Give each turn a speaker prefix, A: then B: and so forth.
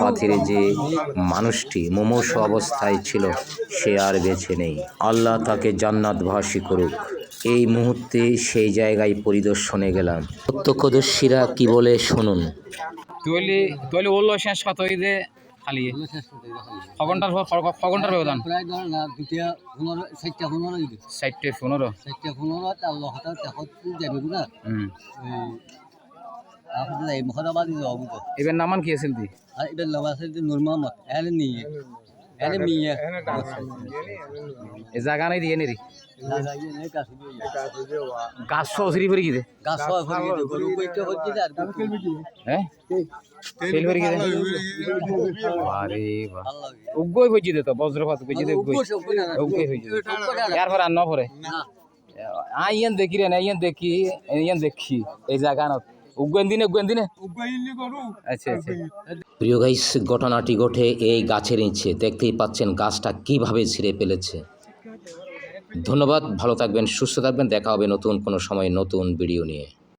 A: পাথিরে যে মানুষটি মুমূর্ষ অবস্থায় ছিল সে আর বেঁচে নেই। আল্লাহ তাকে জান্নাতবাসী করুক। এই মুহূর্তে সেই জায়গায় পরিদর্শনে গেলাম। প্রত্যক্ষদর্শীরা কি বলে শুনুন।
B: তৈলি ওলো শেষ কত ঈদে খালি খগনটার ব্যবধান
C: প্রায় ধর না 4:15 তার হঠাৎ দেখত যাবে না আপনি এই মুখদাবাদি যাবো তো
B: এবার নামান কি আছিল দি
C: আর এটা নাম আছে যে নূর মোহাম্মদ এনে নিয়ে
B: এই জায়গা নাই দিয়ে নেরি
C: লাগাইয়ে নে কাছে
B: গাছ সসরি ভরি গিয়ে
C: গাছ সব ভরে গেছে গরু কইতে হচ্ছে আর
B: হ্যাঁ তেল ভরি গিয়ে আরে বাহ উগ্গই হইজি দে তো বজ্রপাত হইজি দে উগ্গই হইজি ইয়ার পর আর ন পরে আইয়ান দেখি রে আইয়ান দেখি এই জায়গা না উগ্গন দিনে আচ্ছা আচ্ছা।
A: প্রিয় গাইস, ঘটনাটি ঘটে এই গাছের নিচে। দেখতেই পাচ্ছেন গাছটা কিভাবে ছিঁড়ে ফেলেছে। ধন্যবাদ, ভালো থাকবেন, সুস্থ থাকবেন। দেখা হবে নতুন কোনো সময় নতুন ভিডিও নিয়ে।